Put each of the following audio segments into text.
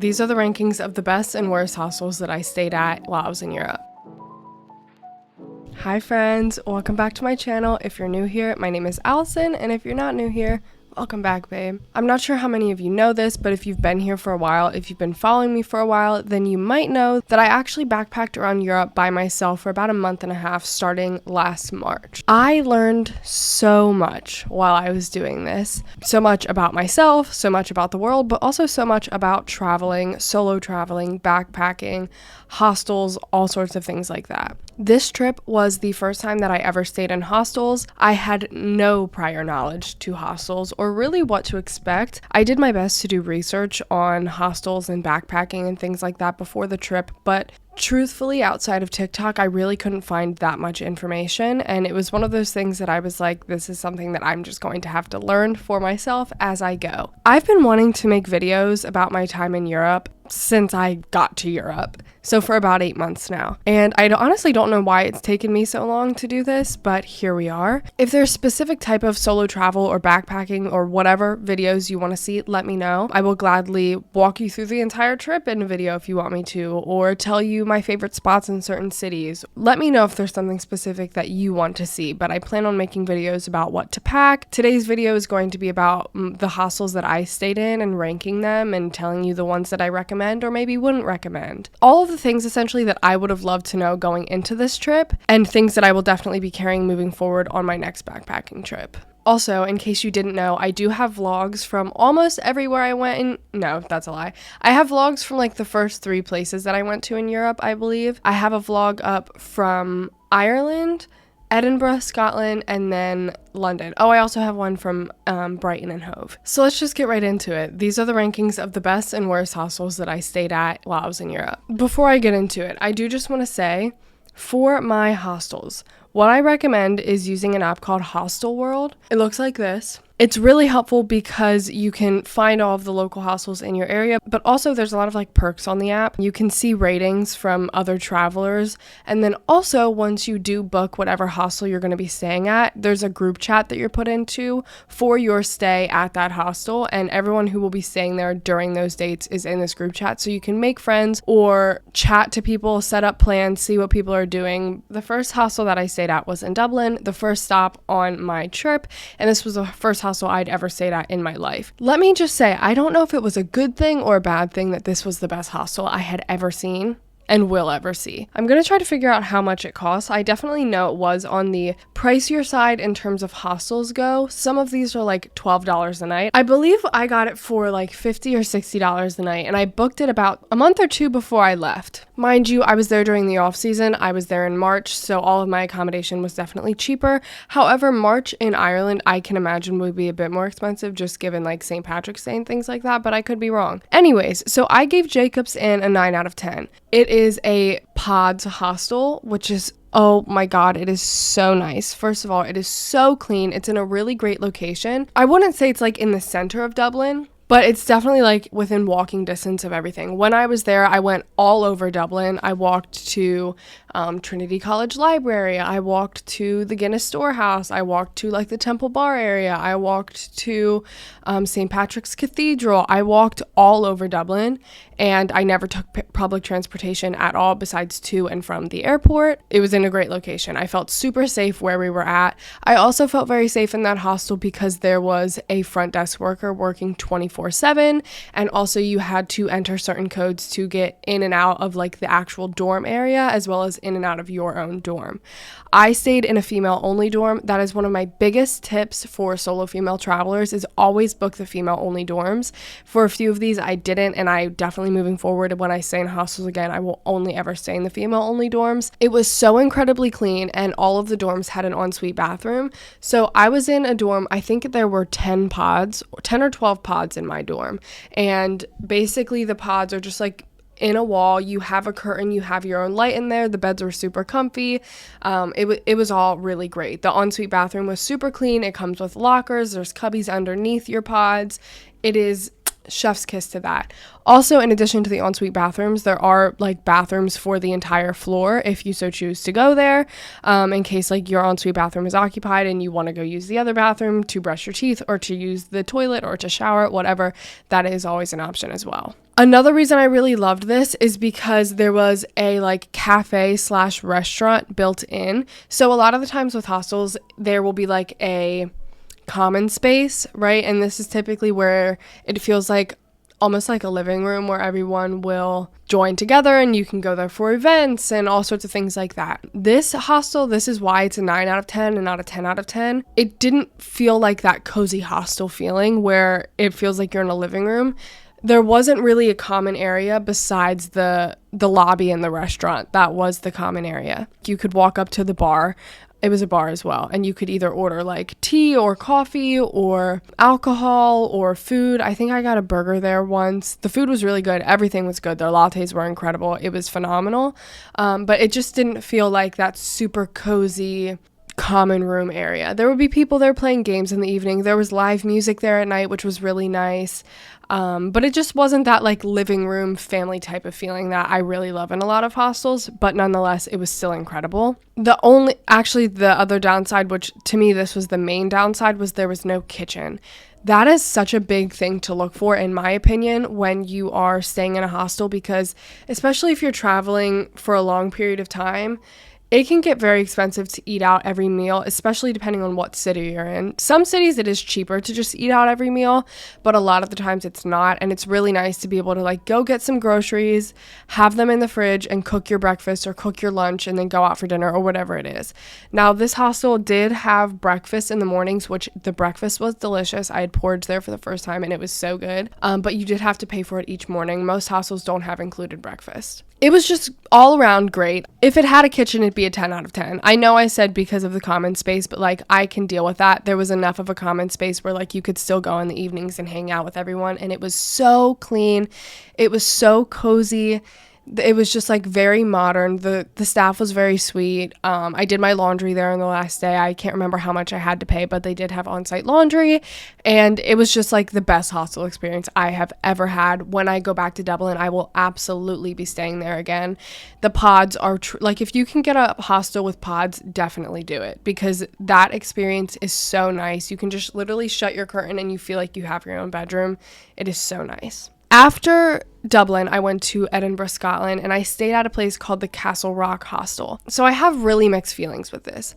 These are the rankings of the best and worst hostels that I stayed at while I was in Europe. Hi friends, welcome back to my channel. If you're new here, my name is Allison, and if you're not new here, welcome back, babe. I'm not sure how many of you know this, but if you've been here for a while, if you've been following me for a while, then you might know that I actually backpacked around Europe by myself for about a month and a half starting last March. I learned so much while I was doing this. So much about myself, so much about the world, but also so much about traveling, solo traveling, backpacking, hostels, all sorts of things like that. This trip was the first time that I ever stayed in hostels. I had no prior knowledge to hostels or really what to expect. I did my best to do research on hostels and backpacking and things like that before the trip, but truthfully, outside of TikTok, I really couldn't find that much information, and it was one of those things that I was like, this is something that I'm just going to have to learn for myself as I go. I've been wanting to make videos about my time in Europe since I got to Europe, so for about 8 months now, and I honestly don't know why it's taken me so long to do this, but here we are. If there's specific type of solo travel or backpacking or whatever videos you want to see, let me know. I will gladly walk you through the entire trip in a video if you want me to, or tell you my favorite spots in certain cities. Let me know if there's something specific that you want to see, but I plan on making videos about what to pack. Today's video is going to be about the hostels that I stayed in and ranking them and telling you the ones that I recommend or maybe wouldn't recommend. All of the things essentially that I would have loved to know going into this trip, and things that I will definitely be carrying moving forward on my next backpacking trip. Also, in case you didn't know, I do have vlogs from almost everywhere I went. No, that's a lie. I have vlogs from like the first 3 places that I went to in Europe, I believe. I have a vlog up from Ireland, Edinburgh, Scotland, and then London. Oh, I also have one from Brighton and Hove. So let's just get right into it. These are the rankings of the best and worst hostels that I stayed at while I was in Europe. Before I get into it, I do just want to say, for my hostels, what I recommend is using an app called Hostel World. It looks like this. It's really helpful because you can find all of the local hostels in your area, but also there's a lot of like perks on the app. You can see ratings from other travelers, and then also once you do book whatever hostel you're going to be staying at, there's a group chat that you're put into for your stay at that hostel, and everyone who will be staying there during those dates is in this group chat, so you can make friends or chat to people, set up plans, see what people are doing. The first hostel that I stayed at was in Dublin, the first stop on my trip, and this was the first hostel I'd ever stayed at in my life. Let me just say, I don't know if it was a good thing or a bad thing that this was the best hostel I had ever seen and will ever see. I'm going to try to figure out how much it costs. I definitely know it was on the pricier side in terms of hostels go. Some of these are like $12 a night. I believe I got it for like $50 or $60 a night, and I booked it about a month or 2 before I left. Mind you, I was there during the off season. I was there in March, so all of my accommodation was definitely cheaper. However, March in Ireland, I can imagine would be a bit more expensive just given like St. Patrick's Day and things like that, but I could be wrong. Anyways, so I gave Jacob's Inn a 9 out of 10. It is a pods hostel, which is, oh my god, it is so nice. First of all, it is so clean. It's in a really great location. I wouldn't say it's like in the center of Dublin, but it's definitely like within walking distance of everything. When I was there, I went all over Dublin. I walked to Trinity College Library. I walked to the Guinness Storehouse. I walked to like the Temple Bar area. I walked to St. Patrick's Cathedral. I walked all over Dublin, and I never took public transportation at all besides to and from the airport. It was in a great location. I felt super safe where we were at. I also felt very safe in that hostel because there was a front desk worker working 24/7, and also you had to enter certain codes to get in and out of like the actual dorm area as well as in and out of your own dorm. I stayed in a female only dorm. That is one of my biggest tips for solo female travelers, is always book the female only dorms. For a few of these I didn't, and I definitely moving forward when I stay in hostels again, I will only ever stay in the female only dorms. It was so incredibly clean, and all of the dorms had an ensuite bathroom. So I was in a dorm, I think there were 10 or 12 pods in my dorm, and basically the pods are just like in a wall. You have a curtain, you have your own light in there. The beds were super comfy. It was all really great. The ensuite bathroom was super clean. It comes with lockers. There's cubbies underneath your pods. It is chef's kiss to that. Also, in addition to the ensuite bathrooms, there are like bathrooms for the entire floor if you so choose to go there, in case like your ensuite bathroom is occupied and you want to go use the other bathroom to brush your teeth or to use the toilet or to shower, whatever. That is always an option as well. Another reason I really loved this is because there was a like cafe slash restaurant built in. So a lot of the times with hostels, there will be like a common space, right? And this is typically where it feels like almost like a living room where everyone will join together and you can go there for events and all sorts of things like that. This hostel, this is why it's a 9 out of 10 and not a 10 out of 10. It didn't feel like that cozy hostel feeling where it feels like you're in a living room. There wasn't really a common area besides the lobby and the restaurant. That was the common area. You could walk up to the bar. It was a bar as well. And you could either order like tea or coffee or alcohol or food. I think I got a burger there once. The food was really good. Everything was good. Their lattes were incredible. It was phenomenal. But it just didn't feel like that super cozy common room area. There would be people there playing games in the evening. There was live music there at night, which was really nice. But it just wasn't that like living room family type of feeling that I really love in a lot of hostels, but nonetheless, it was still incredible. The other downside, which to me, this was the main downside, was there was no kitchen. That is such a big thing to look for, in my opinion, when you are staying in a hostel, because especially if you're traveling for a long period of time, it can get very expensive to eat out every meal, especially depending on what city you're in. Some cities it is cheaper to just eat out every meal, but a lot of the times it's not. And it's really nice to be able to like go get some groceries, have them in the fridge and cook your breakfast or cook your lunch and then go out for dinner or whatever it is. Now, this hostel did have breakfast in the mornings, which the breakfast was delicious. I had porridge there for the first time and it was so good. But you did have to pay for it each morning. Most hostels don't have included breakfast. It was just all around great. If it had a kitchen, it'd be a 10 out of 10. I know I said because of the common space, but like I can deal with that. There was enough of a common space where like you could still go in the evenings and hang out with everyone. And it was so clean. It was so cozy. It was just like very modern. The staff was very sweet. I did my laundry there on the last day. I can't remember how much I had to pay, but they did have on-site laundry. And it was just like the best hostel experience I have ever had. When I go back to Dublin, I will absolutely be staying there again. The pods are like if you can get a hostel with pods, definitely do it because that experience is so nice. You can just literally shut your curtain and you feel like you have your own bedroom. It is so nice. After Dublin, I went to Edinburgh, Scotland, and I stayed at a place called the Castle Rock Hostel. So I have really mixed feelings with this.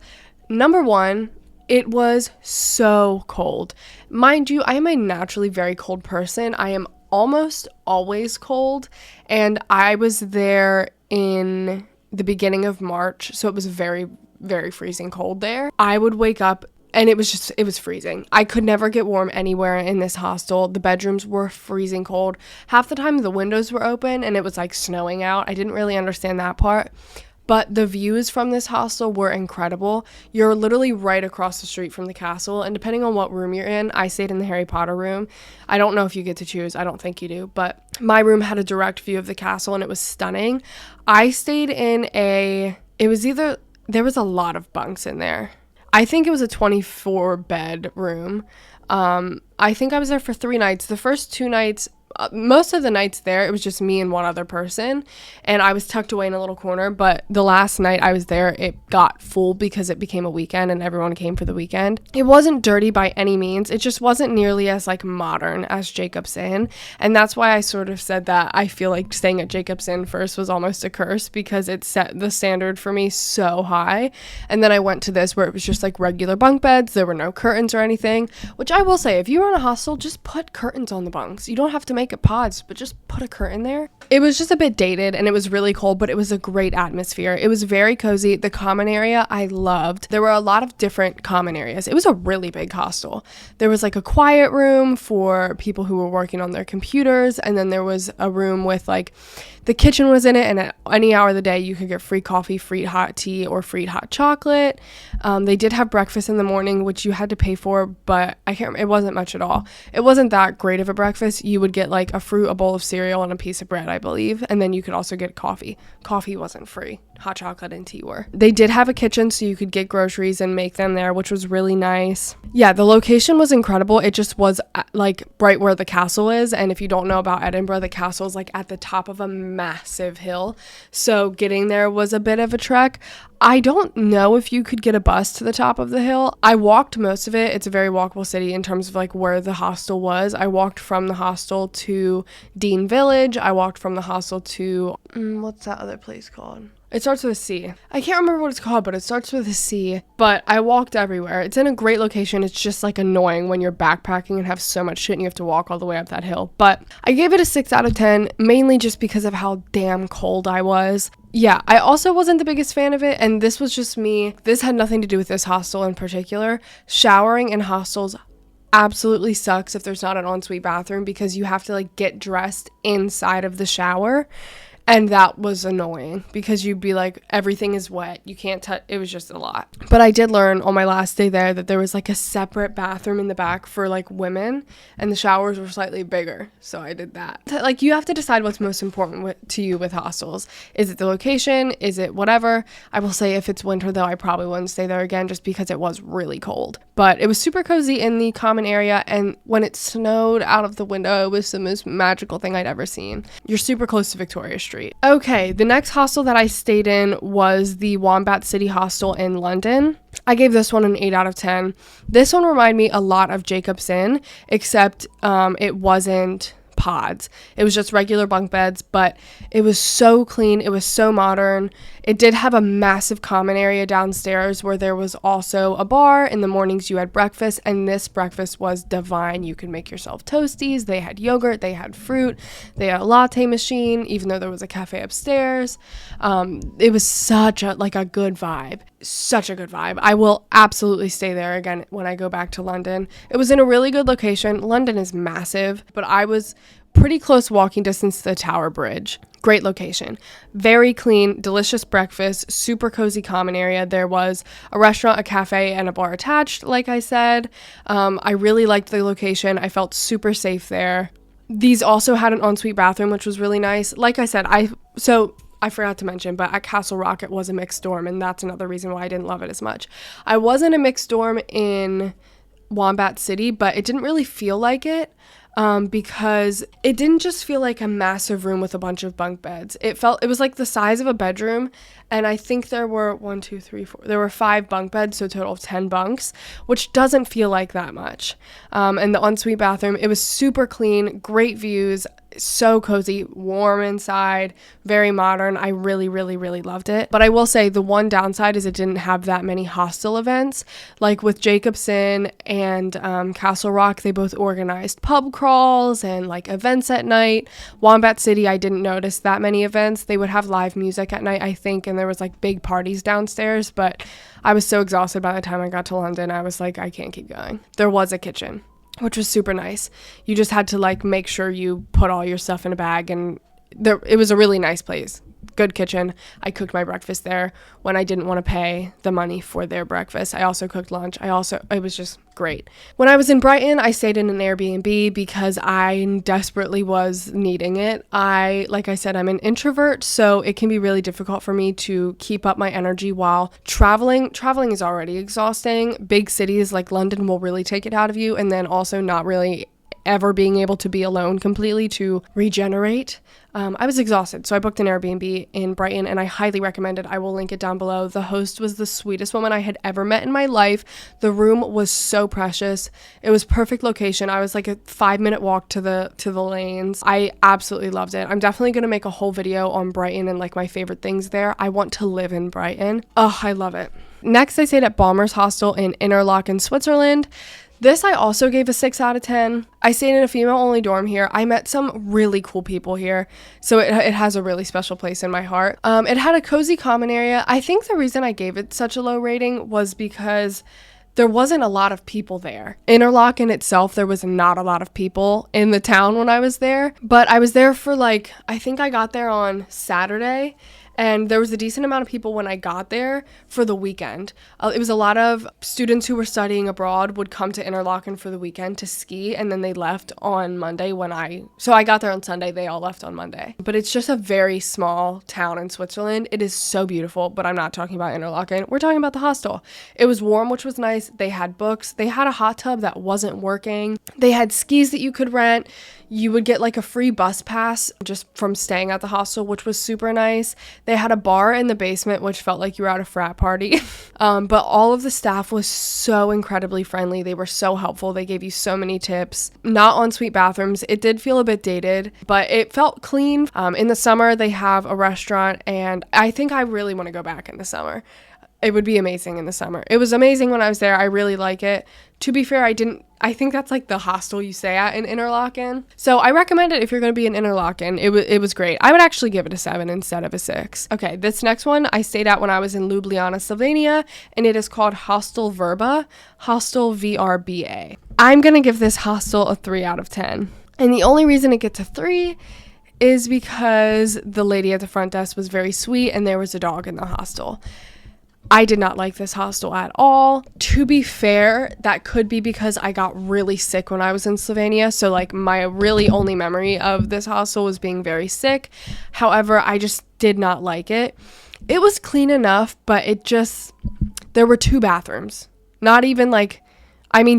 Number one, it was so cold. Mind you, I am a naturally very cold person. I am almost always cold, and I was there in the beginning of March, so it was very, very freezing cold there. I would wake up and it was freezing. I could never get warm anywhere in this hostel. The bedrooms were freezing cold. Half the time the windows were open and it was like snowing out. I didn't really understand that part. But the views from this hostel were incredible. You're literally right across the street from the castle. And depending on what room you're in, I stayed in the Harry Potter room. I don't know if you get to choose. I don't think you do. But my room had a direct view of the castle and it was stunning. I stayed in there was a lot of bunks in there. I think it was a 24-bed room. I think I was there for 3 nights. The first 2 nights, most of the nights there, it was just me and one other person. And I was tucked away in a little corner. But the last night I was there, it got full because it became a weekend and everyone came for the weekend. It wasn't dirty by any means. It just wasn't nearly as like modern as Jacob's Inn. And that's why I sort of said that I feel like staying at Jacob's Inn first was almost a curse because it set the standard for me so high. And then I went to this where it was just like regular bunk beds. There were no curtains or anything, which I will say, if you were in a hostel, just put curtains on the bunks. You don't have to make it pods, but just put a curtain there. It was just a bit dated and it was really cold, but it was a great atmosphere. It was very cozy. The common area I loved. There were a lot of different common areas. It was a really big hostel. There was like a quiet room for people who were working on their computers, and then there was a room with like the kitchen was in it, and at any hour of the day you could get free coffee, free hot tea, or free hot chocolate. They did have breakfast in the morning, which you had to pay for, but I can't remember, it wasn't much at all. It wasn't that great of a breakfast. You would get like a fruit, a bowl of cereal, and a piece of bread, I believe, and then you could also get coffee. Coffee wasn't free. Hot chocolate and tea were. They did have a kitchen, so you could get groceries and make them there, which was really nice. Yeah, the location was incredible. It just was like right where the castle is, and if you don't know about Edinburgh, the castle is like at the top of a massive hill. So getting there was a bit of a trek. I don't know if you could get a bus to the top of the hill. I walked most of it. It's a very walkable city in terms of like where the hostel was. I walked from the hostel to Dean Village. I walked from the hostel to, what's that other place called? It starts with a C. I can't remember what it's called, but it starts with a C. But I walked everywhere. It's in a great location. It's just like annoying when you're backpacking and have so much shit and you have to walk all the way up that hill. But I gave it a 6 out of 10, mainly just because of how damn cold I was. Yeah, I also wasn't the biggest fan of it, and this was just me. This had nothing to do with this hostel in particular. Showering in hostels absolutely sucks if there's not an ensuite bathroom because you have to like get dressed inside of the shower. And that was annoying because you'd be like, everything is wet. You can't touch. It was just a lot. But I did learn on my last day there that there was like a separate bathroom in the back for like women and the showers were slightly bigger. So I did that. Like you have to decide what's most important to you with hostels. Is it the location? Is it whatever? I will say if it's winter though, I probably wouldn't stay there again just because it was really cold. But it was super cozy in the common area. And when it snowed out of the window, it was the most magical thing I'd ever seen. You're super close to Victoria Street. Okay, the next hostel that I stayed in was the Wombat City Hostel in London. I gave this one an 8 out of 10. This one reminded me a lot of Jacob's Inn, except it wasn't pods. It was just regular bunk beds, but it was so clean. It was so modern. It did have a massive common area downstairs where there was also a bar. In the mornings you had breakfast, and this breakfast was divine. You could make yourself toasties. They had yogurt. They had fruit. They had a latte machine, even though there was a cafe upstairs. It was such a good vibe. Such a good vibe. I will absolutely stay there again when I go back to London. It was in a really good location. London is massive, but I was pretty close walking distance to the Tower Bridge. Great location. Very clean, delicious breakfast, super cozy common area. There was a restaurant, a cafe, and a bar attached, like I said. I really liked the location. I felt super safe there. These also had an ensuite bathroom, which was really nice. Like I said, I forgot to mention, but at Castle Rock, it was a mixed dorm, and that's another reason why I didn't love it as much. I was in a mixed dorm in Wombat City, but it didn't really feel like it. Because it didn't just feel like a massive room with a bunch of bunk beds. It was like the size of a bedroom, and I think there were there were 5 bunk beds, so a total of 10 bunks, which doesn't feel like that much. And the ensuite bathroom, it was super clean, great views, so cozy, warm inside, very modern. I really, really, really loved it. But I will say the one downside is it didn't have that many hostel events. Like with Jacob's Inn and Castle Rock, they both organized pub crawls and like events at night. Wombat City, I didn't notice that many events. They would have live music at night, I think, and there was like big parties downstairs, but I was so exhausted by the time I got to London. I was like, I can't keep going. There was a kitchen, which was super nice. You just had to like make sure you put all your stuff in a bag, and it was a really nice place. Good kitchen. I cooked my breakfast there when I didn't want to pay the money for their breakfast. I also cooked lunch. It was just great. When I was in Brighton, I stayed in an Airbnb because I desperately was needing it. Like I said, I'm an introvert, so it can be really difficult for me to keep up my energy while traveling. Traveling is already exhausting. Big cities like London will really take it out of you, and then also not really ever being able to be alone completely to regenerate. I was exhausted, so I booked an Airbnb in Brighton, and I highly recommend it. I will link it down below. The host was the sweetest woman I had ever met in my life. The room was so precious. It was perfect location. I was like a 5-minute walk to the lanes. I absolutely loved it. I'm definitely going to make a whole video on Brighton and like my favorite things there. I want to live in Brighton. Oh, I love it. Next, I stayed at Balmer's Hostel in Interlaken, Switzerland. This I also gave a 6 out of 10. I stayed in a female-only dorm here. I met some really cool people here, so it has a really special place in my heart. It had a cozy common area. I think the reason I gave it such a low rating was because there wasn't a lot of people there. Interlaken itself, there was not a lot of people in the town when I was there, but I was there for I think I got there on Saturday, And there was a decent amount of people when I got there for the weekend. It was a lot of students who were studying abroad would come to Interlaken for the weekend to ski, and then they left on Monday so I got there on Sunday, they all left on Monday. But it's just a very small town in Switzerland. It is so beautiful, but I'm not talking about Interlaken. We're talking about the hostel. It was warm, which was nice. They had books. They had a hot tub that wasn't working. They had skis that you could rent. You would get like a free bus pass just from staying at the hostel, which was super nice. They had a bar in the basement, which felt like you were at a frat party. But all of the staff was so incredibly friendly. They were so helpful. They gave you so many tips. Not ensuite bathrooms. It did feel a bit dated, but it felt clean. In the summer, they have a restaurant, and I think I really want to go back in the summer. It would be amazing in the summer. It was amazing when I was there. I really like it. To be fair, I think that's like the hostel you stay at in Interlaken. So I recommend it if you're going to be in Interlaken. It was great. I would actually give it a 7 instead of a 6. Okay, this next one I stayed at when I was in Ljublana, Slovenia, and it is called Hostel Verba, Hostel VRBA. I'm going to give this hostel a 3 out of 10. And the only reason it gets a 3 is because the lady at the front desk was very sweet and there was a dog in the hostel. I did not like this hostel at all. To be fair, that could be because I got really sick when I was in Slovenia. So like my really only memory of this hostel was being very sick. However, I just did not like it. It was clean enough, but there were 2 bathrooms. Not even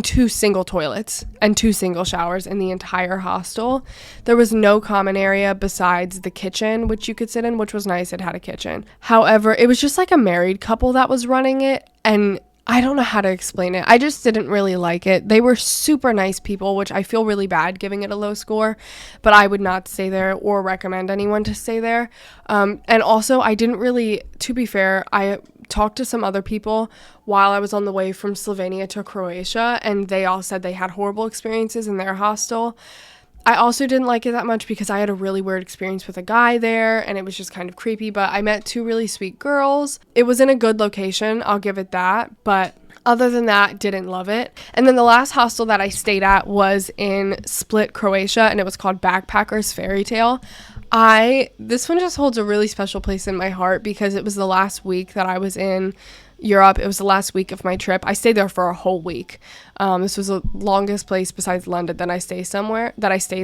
2 single toilets and 2 single showers in the entire hostel. There was no common area besides the kitchen, which you could sit in, which was nice. It had a kitchen. However, it was just like a married couple that was running it, and I don't know how to explain it. I just didn't really like it. They were super nice people, which I feel really bad giving it a low score, but I would not stay there or recommend anyone to stay there. And also, to be fair, I talked to some other people while I was on the way from Slovenia to Croatia, and they all said they had horrible experiences in their hostel. I also didn't like it that much because I had a really weird experience with a guy there, and it was just kind of creepy, but I met 2 really sweet girls. It was in a good location, I'll give it that, but other than that, didn't love it. And then the last hostel that I stayed at was in Split, Croatia, and it was called Backpacker's Fairy Tale. This one just holds a really special place in my heart because it was the last week that I was in Europe. It was the last week of my trip. I stayed there for a whole week. This was the longest place besides London that I stayed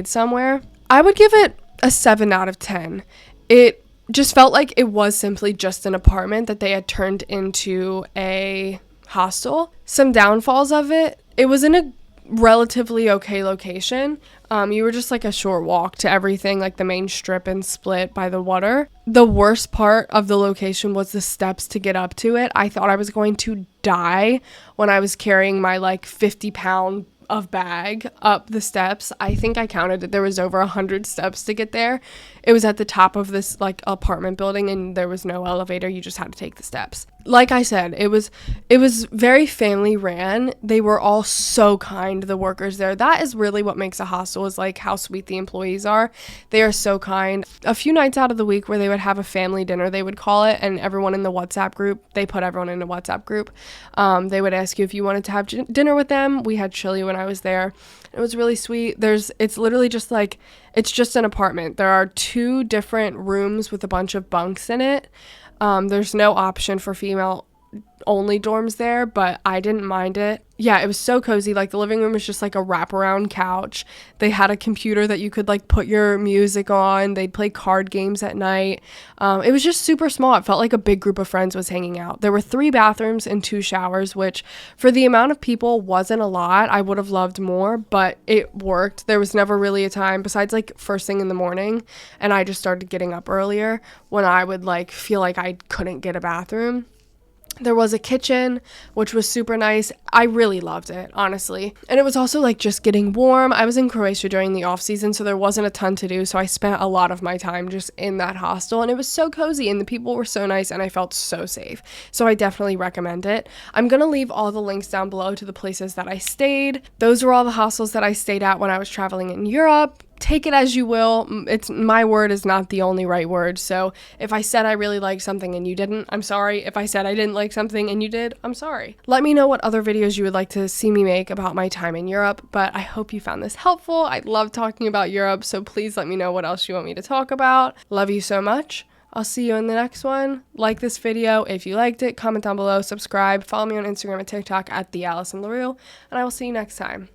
somewhere. I would give it a 7 out of 10. It just felt like it was simply just an apartment that they had turned into a hostel. Some downfalls of it. It was in a relatively okay location. You were just like a short walk to everything, like the main strip and Split by the water. The worst part of the location was the steps to get up to it. I thought I was going to die when I was carrying my 50-pound of bag up the steps. I think I counted it. There was over 100 steps to get there. It was at the top of this apartment building, and there was no elevator. You just had to take the steps. Like I said, it was very family ran. They were all so kind, the workers there. That is really what makes a hostel, is how sweet the employees are. They are so kind. A few nights out of the week where they would have a family dinner, they would call it, and everyone in the WhatsApp group, they put everyone in a WhatsApp group. They would ask you if you wanted to have dinner with them. We had chili when I was there. It was really sweet. It's literally just it's just an apartment. There are 2 different rooms with a bunch of bunks in it. There's no option for female only dorms there, but I didn't mind it. Yeah, it was so cozy. The living room was just a wraparound couch. They had a computer that you could put your music on. They'd play card games at night. It was just super small. It felt like a big group of friends was hanging out. There were 3 bathrooms and 2 showers, which for the amount of people wasn't a lot. I would have loved more, but it worked. There was never really a time besides first thing in the morning, and I just started getting up earlier when I would feel like I couldn't get a bathroom. There was a kitchen, which was super nice. I really loved it, honestly. And it was also just getting warm. I was in Croatia during the off season, so there wasn't a ton to do. So I spent a lot of my time just in that hostel, and it was so cozy, and the people were so nice, and I felt so safe. So I definitely recommend it. I'm going to leave all the links down below to the places that I stayed. Those were all the hostels that I stayed at when I was traveling in Europe. Take it as you will. My word is not the only right word. So if I said I really liked something and you didn't, I'm sorry. If I said I didn't like something and you did, I'm sorry. Let me know what other videos you would like to see me make about my time in Europe, but I hope you found this helpful. I love talking about Europe, so please let me know what else you want me to talk about. Love you so much. I'll see you in the next one. Like this video if you liked it, comment down below, subscribe, follow me on Instagram and TikTok at @theAllisonLaRue, and I will see you next time.